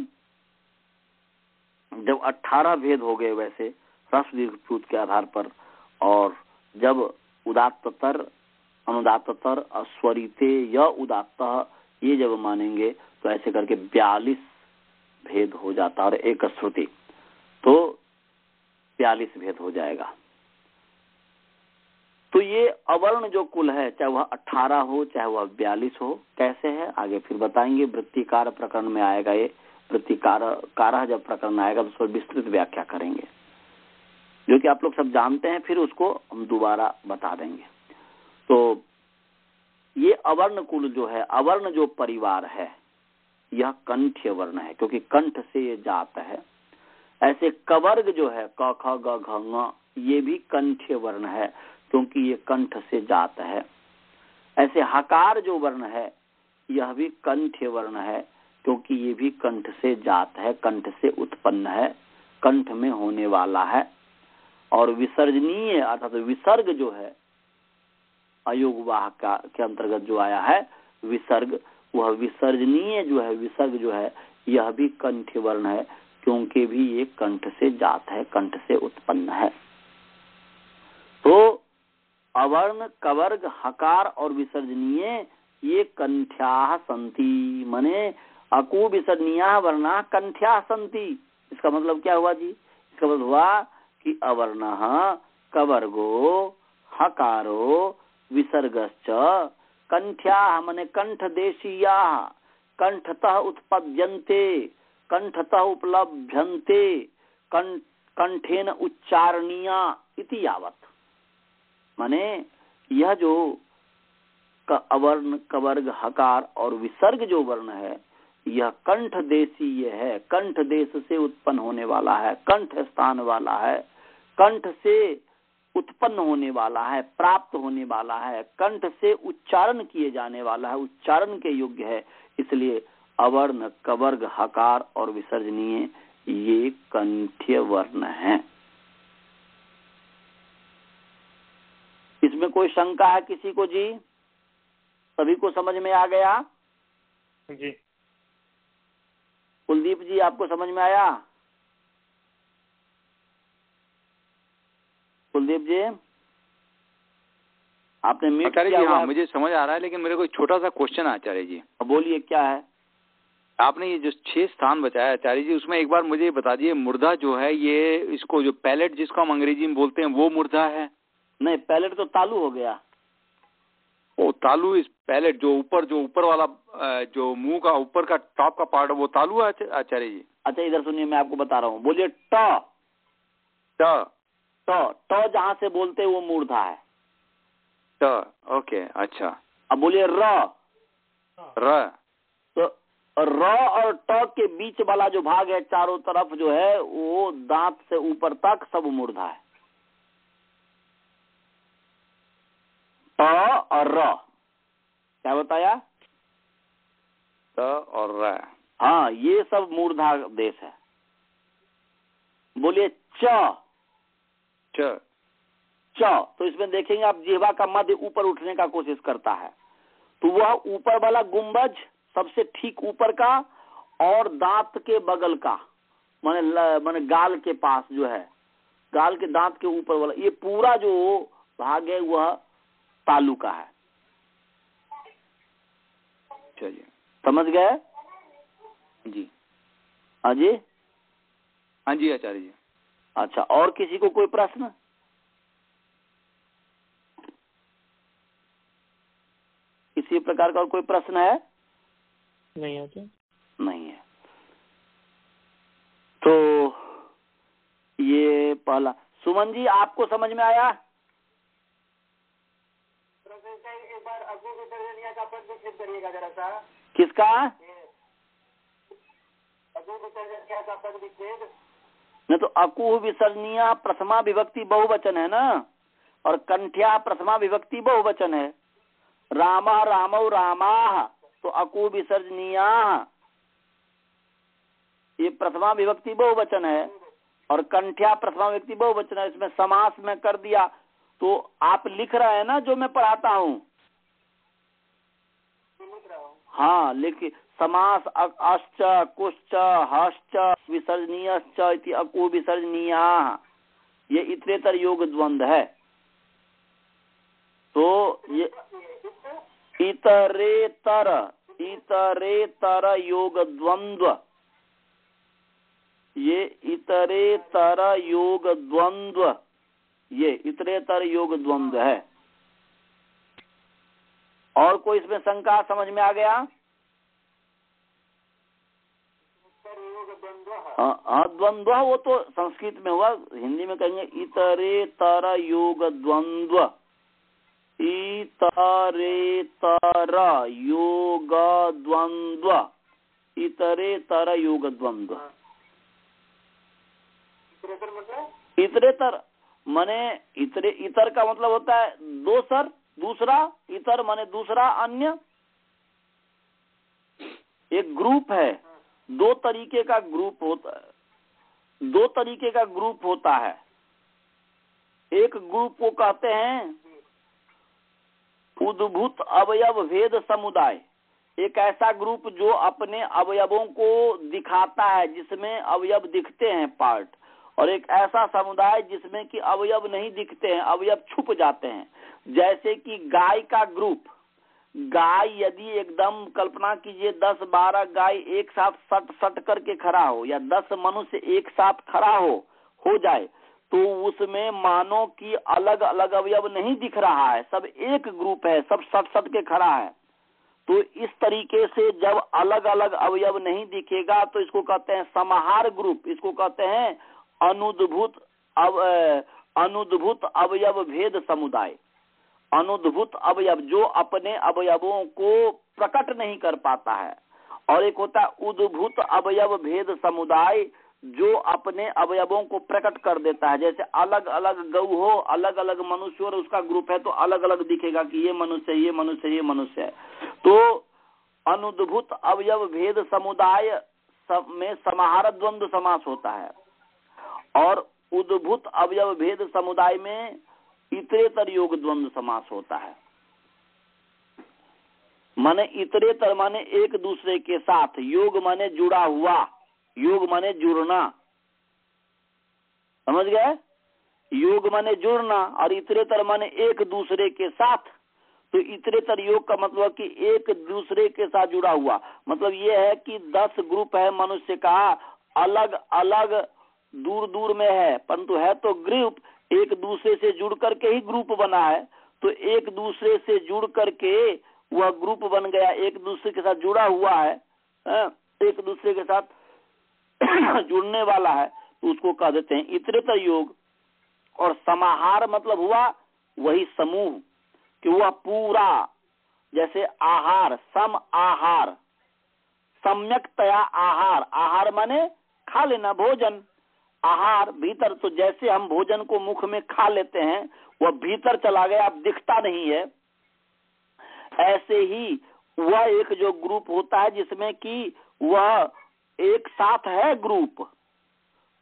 जब 18 भेद हो गए वैसे ह्रस्व दीर्घ प्लुत के आधार पर, और जब उदात्तर, अनुदात्तर, अस्वरिते या उदात्तः ये जब मानेंगे तो ऐसे करके 42 भेद हो जाता है और एक श्रुति, तो 42 भेद हो जाएगा। तो ये अवर्ण जो कुल है, चाहे वह 18 हो चाहे वह 42 हो, कैसे है आगे फिर बताएंगे। वृत्तिकार प्रकरण में आएगा ये, वृत्तिकार जब प्रकरण आएगा तो उस पर विस्तृत व्याख्या करेंगे, जो कि आप लोग सब जानते हैं, फिर उसको हम दोबारा बता देंगे। तो ये अवर्ण कुल जो है, अवर्ण जो परिवार है, यह कंठ्य वर्ण है क्योंकि कंठ से ये जात है। ऐसे कवर्ग जो है क ख ग घ ङ, ये भी कंठ्य वर्ण है क्योंकि ये कंठ से जात है। ऐसे हकार जो वर्ण है यह भी कंठ्य वर्ण है क्योंकि ये भी कंठ से जात है, कंठ से उत्पन्न है, कंठ में होने वाला है। और विसर्जनीय अर्थात विसर्ग जो है अयोगवाह के अंतर्गत जो आया है विसर्ग, वह विसर्जनीय जो है, विसर्ग जो है यह भी कंठ्य वर्ण है क्योंकि भी ये कंठ से जात है, कंठ से उत्पन्न है। तो अवर्ण, कवर्ग, हकार और विसर्जनीय ये कंठ्याः सन्ति, मने अकु विसर्जनीयाः वर्णाः कंठ्याः सन्ति। इसका मतलब क्या हुआ जी? इसका मतलब हुआ कि अवर्णः, कवर्गो, हकारो, विसर्गश्च कंठ्याः मने कंठदेशीयाः, कंठतः उत्पद्यन्ते, कंठतः उपलभ्यन्ते, कंठेन उच्चारणीया इति यावत्। माने यह जो अवर्ण, कवर्ग, हकार और विसर्ग जो वर्ण है यह कंठ देशीय है, कंठ देश से उत्पन्न होने वाला है, कंठ स्थान वाला है, कंठ से उत्पन्न होने वाला है, प्राप्त होने वाला है, कंठ से उच्चारण किए जाने वाला है, उच्चारण के योग्य है। इसलिए अवर्ण, कवर्ग, हकार और विसर्जनीय ये कंठ्य वर्ण है। इसमें कोई शंका है किसी को जी? सभी को समझ में आ गया जी? कुलदीप जी आपको समझ में आया? कुलदीप जी आपने म्यूट किया जी? हुआ हाँ है। मुझे समझ आ रहा है, लेकिन मेरे को छोटा सा क्वेश्चन है आचार्य जी। बोलिए क्या है? आपने ये जो 6 स्थान बताया आचार्य जी, उसमें एक बार मुझे बता दीजिए, मुर्दा जो है ये इसको जो पैलेट जिसको हम अंग्रेजी में बोलते हैं वो मुर्दा है? नहीं, पैलेट तो तालू हो गया। वो तालू, इस पैलेट जो ऊपर वाला जो मुंह का ऊपर का टॉप का पार्ट है वो तालू है आचार्य जी? अच्छा इधर सुनिए, मैं आपको बता रहा हूँ। बोलिए ट जहाँ से बोलते हैं वो मूर्धा है। ओके, अच्छा। अब बोलिए र। तो र और ट के बीच वाला जो भाग है चारों तरफ जो है वो दांत से ऊपर तक सब मूर्धा है। ट और र क्या बताया? त और र, हाँ ये सब मूर्धा देश है। बोलिए च। तो इसमें देखेंगे आप जिह्वा का मध्य ऊपर उठने का कोशिश करता है, तो वह ऊपर वाला गुंबज सबसे ठीक ऊपर का और दांत के बगल का माने गाल के पास जो है, गाल के दांत के ऊपर वाला ये पूरा जो भाग है वह तालु का है। चलिए समझ गए जी? हाँ जी, हाँ जी आचार्य जी। अच्छा, और किसी को कोई प्रश्न? किसी प्रकार का और कोई प्रश्न है? नहीं है क्या? नहीं है। तो ये पहला। सुमन जी आपको समझ में आया? एक बार अकु विसर्जनीय का पद विकसित करिएगा जरा सा। किसका? अकु विसर्जनीय का पद विच्छेद। नहीं तो अकु विसर्जनीय प्रथमा विभक्ति बहुवचन है ना, और कंठ्या प्रथमा विभक्ति बहुवचन है। रामः रामौ रामाः, तो अकु विसर्जनीया ये प्रथमा विभक्ति बहुवचन है और कंठ्या प्रथमा विभक्ति बहुवचन है। इसमें समास में कर दिया तो आप लिख रहे हैं ना जो मैं पढ़ाता हूँ? हाँ लिखिए, समास अश्च कुश्च हश्च विसर्जनीयश्च इति अकु विसर्जनीयाः, ये इतरेतर योग द्वंद्व है। तो ये इतरेतर योग द्वंद्व, ये इतरेतर योग द्वंद्व, ये इतरेतर योग द्वंद्व है। और कोई इसमें शंका समझ में आ गया? हाँ द्वंद्व वो तो संस्कृत में हुआ, हिंदी में कहेंगे इतरेतर योग द्वंद्व। इतरेतर योग द्वंद्व, इतरेतर योग द्वंद्व। इतरेतर मतलब? इतरेतर माने इतर का मतलब होता है दो सर, दूसरा, इतर माने दूसरा, अन्य। एक ग्रुप है, दो तरीके का ग्रुप होता है, दो तरीके का ग्रुप होता है। एक ग्रुप को कहते हैं उद्भूत अवयव भेद समुदाय, एक ऐसा ग्रुप जो अपने अवयवों को दिखाता है, जिसमें अवयव दिखते हैं पार्ट, और एक ऐसा समुदाय जिसमें कि अवयव नहीं दिखते हैं, अवयव छुप जाते हैं। जैसे कि गाय का ग्रुप, गाय यदि एकदम कल्पना कीजिए 10-12 गाय एक साथ सट करके खड़ा हो, या 10 मनुष्य एक साथ खड़ा हो जाए, तो उसमें मानो कि अलग अलग अवयव नहीं दिख रहा है, सब एक ग्रुप है, सब सट के खड़ा है। तो इस तरीके से जब अलग अलग अवयव नहीं दिखेगा तो इसको कहते हैं समाहार ग्रुप, इसको कहते हैं अनुद्भूत अवयव भेद समुदाय। अनुद्भूत अवयव जो अपने अवयवों को प्रकट नहीं कर पाता है, और एक होता है उद्भूत अवयव भेद समुदाय जो अपने अवयवों को प्रकट कर देता है। जैसे अलग अलग गौ हो, अलग अलग मनुष्य और उसका ग्रुप है, तो अलग अलग दिखेगा कि ये मनुष्य, ये मनुष्य, ये मनुष्य है। तो अनुद्भूत अवयव भेद समुदाय में समाहार द्वंद्व समास होता है, और उद्भूत अवयव भेद समुदाय में इतरेतर योग द्वंद्व समास होता है। माने इतरेतर माने एक दूसरे के साथ, योग माने जुड़ा हुआ, योग माने जुड़ना, समझ गए? योग माने जुड़ना और इतरेतर माने एक दूसरे के साथ। तो इतरेतर योग का मतलब कि एक दूसरे के साथ जुड़ा हुआ, मतलब ये है कि 10 ग्रुप है मनुष्य का, अलग अलग दूर दूर में है, परंतु है तो ग्रुप, एक दूसरे से जुड़ करके ही ग्रुप बना है। तो एक दूसरे से जुड़ करके वह ग्रुप बन गया, एक दूसरे के साथ जुड़ा हुआ है, एक दूसरे के साथ जुड़ने वाला है, तो उसको कह देते हैं इतरेतर योग। और समाहार मतलब हुआ वही समूह, कि वह पूरा, जैसे आहार, सम आहार, सम्यकतया आहार, आहार माने खा लेना, भोजन, आहार भीतर। तो जैसे हम भोजन को मुख में खा लेते हैं, वह भीतर चला गया, अब दिखता नहीं है, ऐसे ही वह एक जो ग्रुप होता है जिसमें कि वह एक साथ है ग्रुप,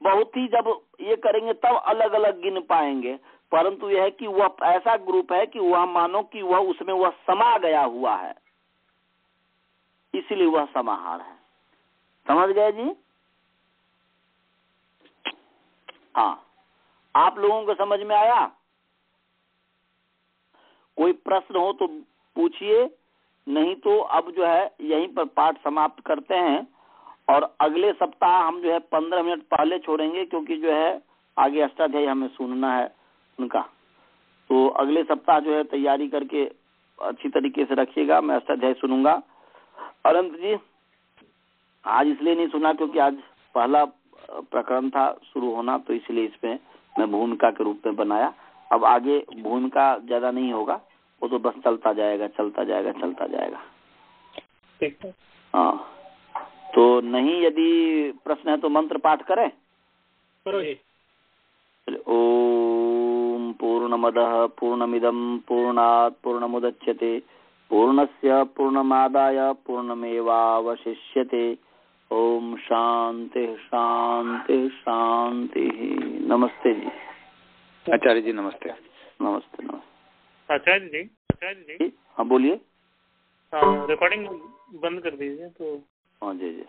बहुत ही जब ये करेंगे तब अलग अलग गिन पाएंगे, परंतु यह है कि वह ऐसा ग्रुप है कि वह मानो कि वह उसमें वह समा गया हुआ है, इसीलिए वह समाहार है। समझ गए जी? हाँ, आप लोगों को समझ में आया? कोई प्रश्न हो तो पूछिए, नहीं तो अब जो है यहीं पर पाठ समाप्त करते हैं, और अगले सप्ताह हम जो है 15 मिनट पहले छोड़ेंगे, क्योंकि जो है आगे अष्टाध्यायी हमें सुनना है उनका। तो अगले सप्ताह जो है तैयारी करके अच्छी तरीके से रखिएगा, मैं अष्टाध्यायी सुनूंगा। अनंत जी आज इसलिए नहीं सुना क्योंकि आज पहला प्रकरण था शुरू होना, तो इसलिए इसमें मैं भूमिका के रूप में बनाया। अब आगे भूमिका ज्यादा नहीं होगा, वो तो बस चलता जाएगा, चलता जाएगा, चलता जाएगा। ठीक है। हाँ, तो नहीं, यदि प्रश्न है तो मंत्र पाठ करें। करो जी। ओम पूर्णमदः पूर्णमिदं पूर्णात् पूर्णमुदच्यते पूर्णस्य पूर्णमादाय पूर्णमेवावशिष्यते। ओम शांति शांति शांति। नमस्ते जी। आचार्य जी नमस्ते। नमस्ते नमस्ते। आचार्य जी। हाँ बोलिए। रिकॉर्डिंग बंद कर दीजिए तो। हाँ जी जी।